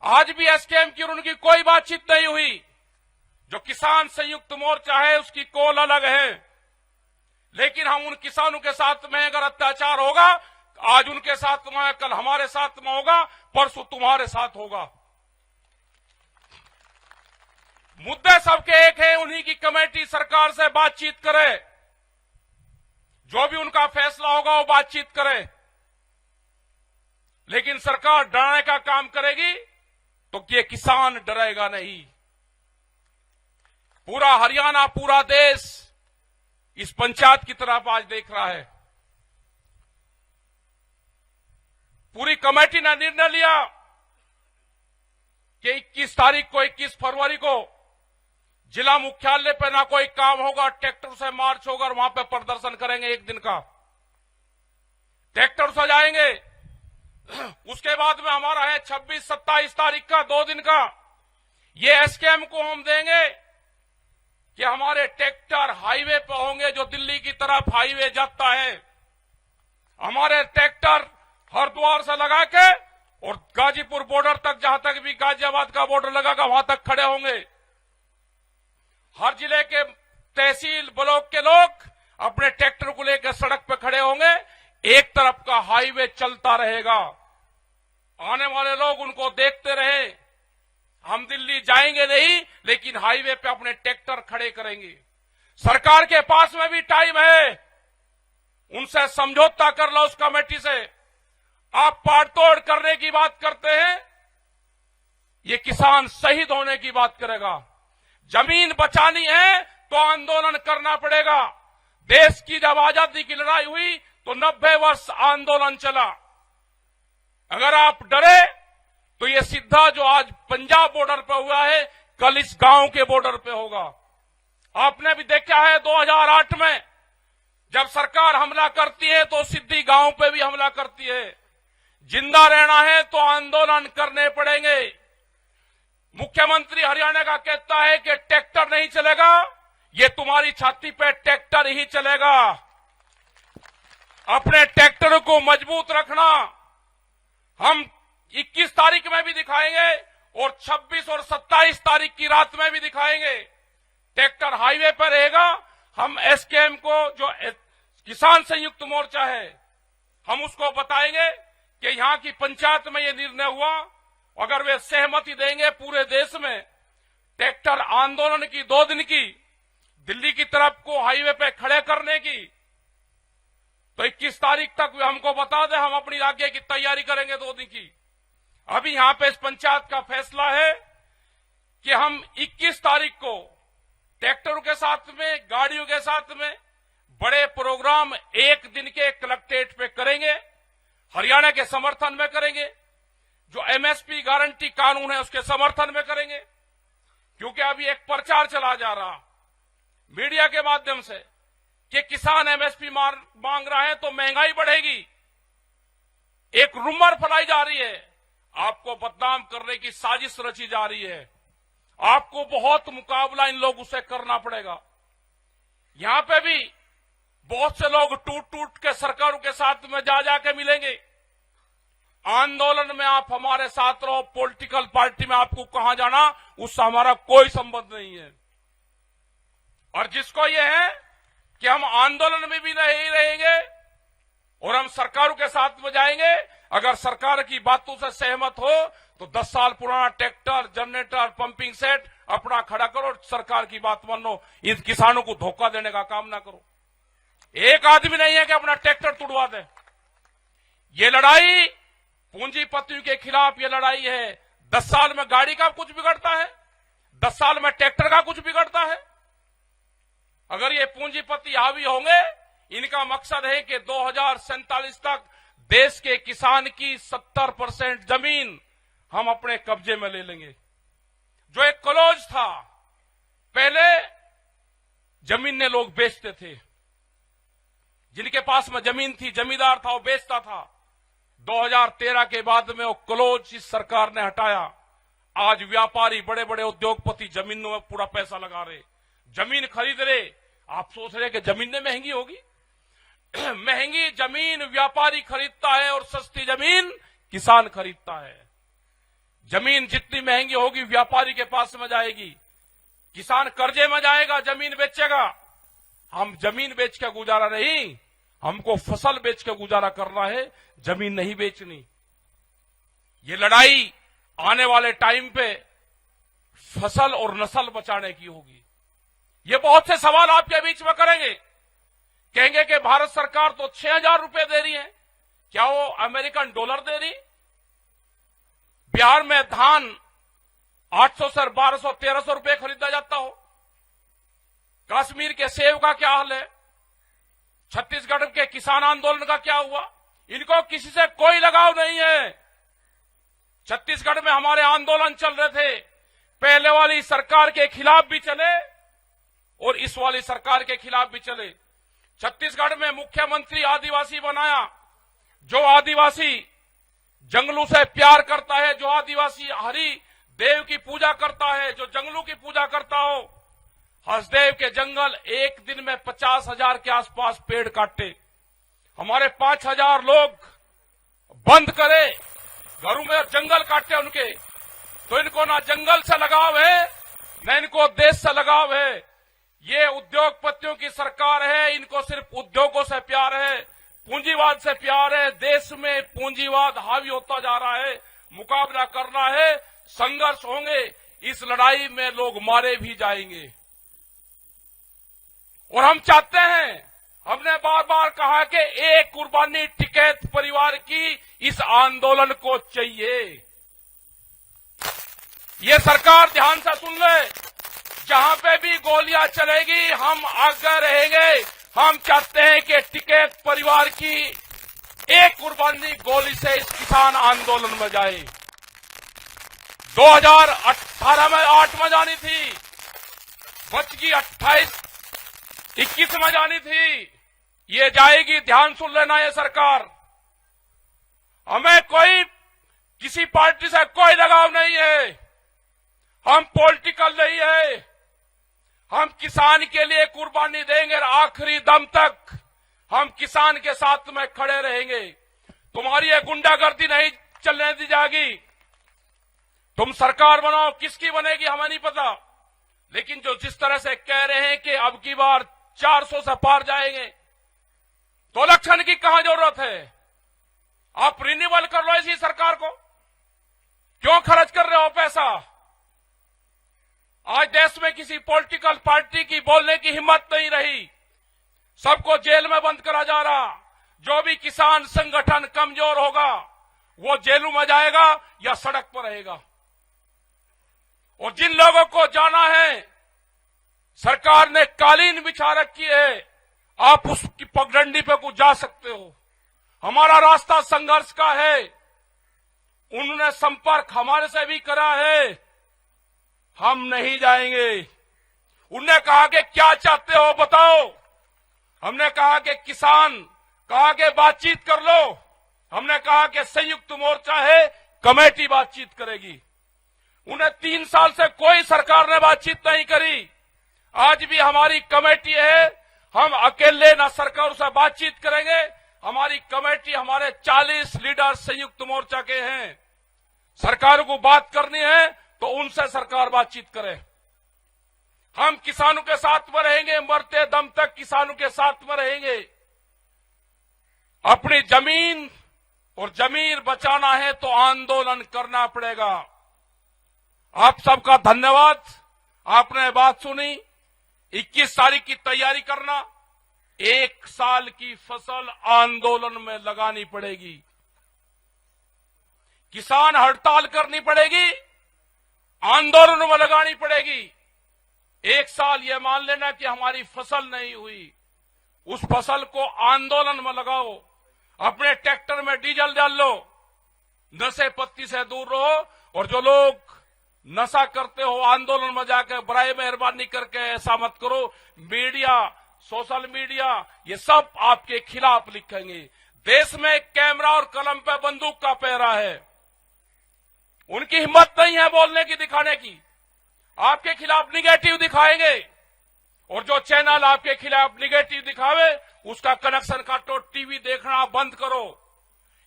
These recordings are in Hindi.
आज भी एसकेएम की और उनकी कोई बातचीत नहीं हुई। जो किसान संयुक्त मोर्चा है उसकी कॉल अलग है, लेकिन हम उन किसानों के साथ में अगर अत्याचार होगा, आज उनके साथ में, कल हमारे साथ में होगा, परसों तुम्हारे साथ होगा। मुद्दे सबके एक है, उन्हीं की कमेटी सरकार से बातचीत करे, जो भी उनका फैसला होगा वो बातचीत करे। लेकिन सरकार डराने का काम करेगी तो ये किसान डरेगा नहीं। पूरा हरियाणा, पूरा देश इस पंचायत की तरफ आज देख रहा है। पूरी कमेटी ने निर्णय लिया कि 21 तारीख को, 21 फरवरी को जिला मुख्यालय पे ना कोई काम होगा, ट्रैक्टर से मार्च होगा और वहां पे प्रदर्शन करेंगे एक दिन का। ट्रैक्टर से जाएंगे। उसके बाद में हमारा है 26-27 तारीख का, 2 दिन का। ये एसकेएम को हम देंगे कि हमारे ट्रैक्टर हाईवे पे होंगे, जो दिल्ली की तरफ हाईवे जाता है। हमारे ट्रैक्टर हरिद्वार से लगा के और गाजीपुर बॉर्डर तक, जहां तक भी गाजियाबाद का बॉर्डर लगागा वहां तक खड़े होंगे। हर जिले के तहसील ब्लॉक के लोग अपने ट्रैक्टर को लेकर सड़क पर खड़े होंगे। एक तरफ का हाईवे चलता रहेगा, आने वाले लोग उनको देखते रहे। हम दिल्ली जाएंगे नहीं, लेकिन हाईवे पे अपने ट्रैक्टर खड़े करेंगे। सरकार के पास में भी टाइम है, उनसे समझौता कर लो उस कमेटी से। आप पाड़तोड़ करने की बात करते हैं, ये किसान शहीद होने की बात करेगा। जमीन बचानी है तो आंदोलन करना पड़ेगा। देश की जब आजादी की लड़ाई हुई तो 90 वर्ष आंदोलन चला। अगर आप डरे तो ये सीधा जो आज पंजाब बॉर्डर पर हुआ है, कल इस गांव के बॉर्डर पे होगा। आपने भी देखा है 2008 में जब सरकार हमला करती है तो सीधी गांव पे भी हमला करती है। जिंदा रहना है तो आंदोलन करने पड़ेंगे। मुख्यमंत्री हरियाणा का कहता है कि ट्रैक्टर नहीं चलेगा, ये तुम्हारी छाती पे ट्रैक्टर ही चलेगा। अपने ट्रैक्टर को मजबूत रखना। हम 21 तारीख में भी दिखाएंगे और 26 और 27 तारीख की रात में भी दिखाएंगे। ट्रैक्टर हाईवे पर रहेगा। हम एसकेएम को, जो किसान संयुक्त मोर्चा है, हम उसको बताएंगे कि यहां की पंचायत में ये निर्णय हुआ। अगर वे सहमति देंगे पूरे देश में ट्रैक्टर आंदोलन की 2 दिन की, दिल्ली की तरफ को हाईवे पे खड़े करने की, तो 21 तारीख तक वे हमको बता दें, हम अपनी आगे की तैयारी करेंगे 2 दिन की। अभी यहां पे इस पंचायत का फैसला है कि हम 21 तारीख को ट्रैक्टरों के साथ में, गाड़ियों के साथ में बड़े प्रोग्राम 1 दिन के कलेक्ट्रेट पे करेंगे। हरियाणा के समर्थन में करेंगे। जो एमएसपी गारंटी कानून है उसके समर्थन में करेंगे। क्योंकि अभी एक प्रचार चला जा रहा मीडिया के माध्यम से कि किसान एमएसपी मांग रहा है तो महंगाई बढ़ेगी। एक रूमर फैलाई जा रही है, आपको बदनाम करने की साजिश रची जा रही है। आपको बहुत मुकाबला इन लोगों से करना पड़ेगा। यहां पे भी बहुत से लोग टूट टूट के सरकारों के साथ में जा जाके मिलेंगे। आंदोलन में आप हमारे साथ रहो, पॉलिटिकल पार्टी में आपको कहां जाना उससे हमारा कोई संबंध नहीं है। और जिसको ये है कि हम आंदोलन में भी नहीं रहेंगे और हम सरकारों के साथ में जाएंगे, अगर सरकार की बातों से सहमत हो तो 10 साल पुराना ट्रैक्टर, जनरेटर, पंपिंग सेट अपना खड़ा करो, सरकार की बात मानो। इन किसानों को धोखा देने का काम ना करो। एक आदमी नहीं है कि अपना ट्रैक्टर तुड़वा दे। ये लड़ाई पूंजीपतियों के खिलाफ ये लड़ाई है। 10 साल में गाड़ी का कुछ बिगड़ता है, 10 साल में ट्रैक्टर का कुछ बिगड़ता है। अगर ये पूंजीपति हावी होंगे, इनका मकसद है कि 2047 तक देश के किसान की 70% जमीन हम अपने कब्जे में ले लेंगे। जो एक क्लोज था, पहले जमीन लोग बेचते थे, जिनके पास में जमीन थी, जमींदार था, वो बेचता था। 2013 के बाद में वो क्लोज इस सरकार ने हटाया। आज व्यापारी, बड़े बड़े उद्योगपति जमीनों में पूरा पैसा लगा रहे, जमीन खरीद रहे। आप सोच रहे कि जमीनें महंगी होगी? महंगी जमीन व्यापारी खरीदता है और सस्ती जमीन किसान खरीदता है। जमीन जितनी महंगी होगी व्यापारी के पास में जाएगी, किसान कर्जे में जाएगा, जमीन बेचेगा। हम जमीन बेच के गुजारा नहीं, हमको फसल बेच के गुजारा करना है, जमीन नहीं बेचनी। ये लड़ाई आने वाले टाइम पे फसल और नस्ल बचाने की होगी। ये बहुत से सवाल आपके बीच में करेंगे, कहेंगे कि भारत सरकार तो 6,000 रुपए दे रही है, क्या वो अमेरिकन डॉलर दे रही? बिहार में धान 800 से 1200 1300 रुपए खरीदा जाता हो। कश्मीर के सेब का क्या हाल है? छत्तीसगढ़ के किसान आंदोलन का क्या हुआ? इनको किसी से कोई लगाव नहीं है। छत्तीसगढ़ में हमारे आंदोलन चल रहे थे, पहले वाली सरकार के खिलाफ भी चले और इस वाली सरकार के खिलाफ भी चले। छत्तीसगढ़ में मुख्यमंत्री आदिवासी बनाया, जो आदिवासी जंगलों से प्यार करता है, जो आदिवासी हरि देव की पूजा करता है, जो जंगलों की पूजा करता हो। हसदेव के जंगल एक दिन में 50,000 के आसपास पेड़ काटे, हमारे 5,000 लोग बंद करे, घरों में जंगल काटे उनके। तो इनको ना जंगल से लगाव है, न इनको देश से लगाव है। ये उद्योगपतियों की सरकार है, इनको सिर्फ उद्योगों से प्यार है, पूंजीवाद से प्यार है। देश में पूंजीवाद हावी होता जा रहा है, मुकाबला करना है, संघर्ष होंगे। इस लड़ाई में लोग मारे भी जाएंगे और हम चाहते हैं, हमने बार बार कहा कि एक कुर्बानी टिकैत परिवार की इस आंदोलन को चाहिए। ये सरकार ध्यान से सुन ले, जहां पे भी गोलियां चलेगी हम आगे रहेंगे। हम चाहते हैं कि टिकैत परिवार की एक कुर्बानी गोली से इस किसान आंदोलन में जाए। 2018 में 8 में जानी थी, बच गई 21 में जानी थी, ये जाएगी। ध्यान सुन लेना, ये सरकार, हमें कोई किसी पार्टी से कोई लगाव नहीं है, हम पॉलिटिकल नहीं है। हम किसान के लिए कुर्बानी देंगे और आखिरी दम तक हम किसान के साथ में खड़े रहेंगे। तुम्हारी ये गुंडागर्दी नहीं चलने दी जाएगी। तुम सरकार बनाओ, किसकी बनेगी हमें नहीं पता, लेकिन जो जिस तरह से कह रहे हैं कि अब की बार 400 से पार जाएंगे, तो इलेक्शन की कहां जरूरत है? आप रिन्यूअल कर लो इसी सरकार को, क्यों खर्च कर रहे हो पैसा? आज देश में किसी पॉलिटिकल पार्टी की बोलने की हिम्मत नहीं रही, सबको जेल में बंद करा जा रहा। जो भी किसान संगठन कमजोर होगा वो जेलों में जाएगा या सड़क पर रहेगा। और जिन लोगों को जाना है, सरकार ने कालीन बिछा रखी है, आप उसकी पगडंडी पे को जा सकते हो। हमारा रास्ता संघर्ष का है, उन्होंने संपर्क हमारे से भी करा है, हम नहीं जाएंगे। उन्होंने कहा कि क्या चाहते हो बताओ, हमने कहा कि किसान, कहा कि बातचीत कर लो, हमने कहा कि संयुक्त मोर्चा है, कमेटी बातचीत करेगी। उन्हें 3 साल से कोई सरकार ने बातचीत नहीं करी। आज भी हमारी कमेटी है, हम अकेले ना सरकार से बातचीत करेंगे। हमारी कमेटी, हमारे 40 लीडर संयुक्त मोर्चा के हैं। सरकार को बात करनी है तो उनसे सरकार बातचीत करे। हम किसानों के साथ में रहेंगे, मरते दम तक किसानों के साथ में रहेंगे। अपनी जमीन और जमीर बचाना है तो आंदोलन करना पड़ेगा। आप सबका धन्यवाद, आपने बात सुनी। 21 तारीख की तैयारी करना, 1 साल की फसल आंदोलन में लगानी पड़ेगी। किसान हड़ताल करनी पड़ेगी, आंदोलन में लगानी पड़ेगी। 1 साल ये मान लेना कि हमारी फसल नहीं हुई, उस फसल को आंदोलन में लगाओ। अपने ट्रैक्टर में डीजल डाल लो, नशे पत्ती से दूर रहो। और जो लोग नशा करते हो, आंदोलन में जाकर बराए मेहरबानी करके ऐसा मत करो। मीडिया, सोशल मीडिया, ये सब आपके खिलाफ लिखेंगे। देश में कैमरा और कलम पे बंदूक का पहरा है, उनकी हिम्मत नहीं है बोलने की, दिखाने की। आपके खिलाफ निगेटिव दिखाएंगे, और जो चैनल आपके खिलाफ निगेटिव दिखावे उसका कनेक्शन काटो, टीवी देखना बंद करो।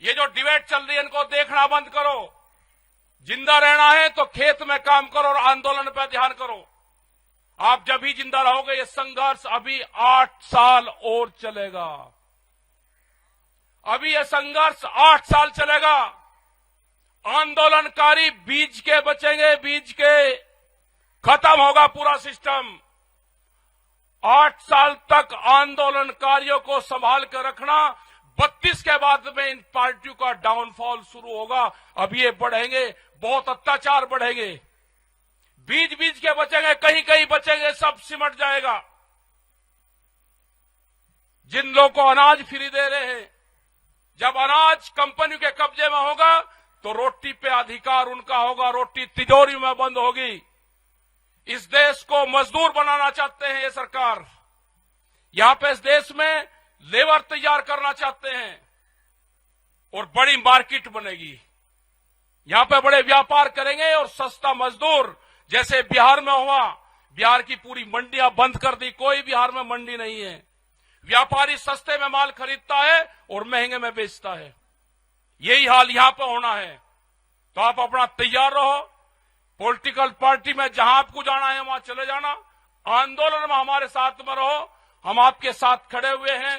ये जो डिबेट चल रही है इनको देखना बंद करो। जिंदा रहना है तो खेत में काम करो और आंदोलन पर ध्यान करो। आप जब भी जिंदा रहोगे। ये संघर्ष अभी 8 साल और चलेगा। अभी ये संघर्ष 8 साल चलेगा। आंदोलनकारी बीज के बचेंगे, बीज के खत्म होगा पूरा सिस्टम। 8 साल तक आंदोलनकारियों को संभाल कर रखना। 32 के बाद में इन पार्टियों का डाउनफॉल शुरू होगा। अब ये बढ़ेंगे, बहुत अत्याचार बढ़ेंगे। बीज बीज के बचेंगे, कहीं कहीं बचेंगे, सब सिमट जाएगा। जिन लोगों को अनाज फ्री दे रहे हैं, जब अनाज कंपनियों के कब्जे में होगा तो रोटी पे अधिकार उनका होगा, रोटी तिजोरी में बंद होगी। इस देश को मजदूर बनाना चाहते हैं ये सरकार। यहां पे इस देश में लेबर तैयार करना चाहते हैं और बड़ी मार्केट बनेगी। यहां पे बड़े व्यापार करेंगे और सस्ता मजदूर, जैसे बिहार में हुआ। बिहार की पूरी मंडियां बंद कर दी, कोई बिहार में मंडी नहीं है। व्यापारी सस्ते में माल खरीदता है और महंगे में बेचता है। यही हाल यहां पर होना है। तो आप अपना तैयार रहो। पॉलिटिकल पार्टी में जहां आपको जाना है वहां चले जाना। आंदोलन में हमारे साथ में रहो। हम आपके साथ खड़े हुए हैं।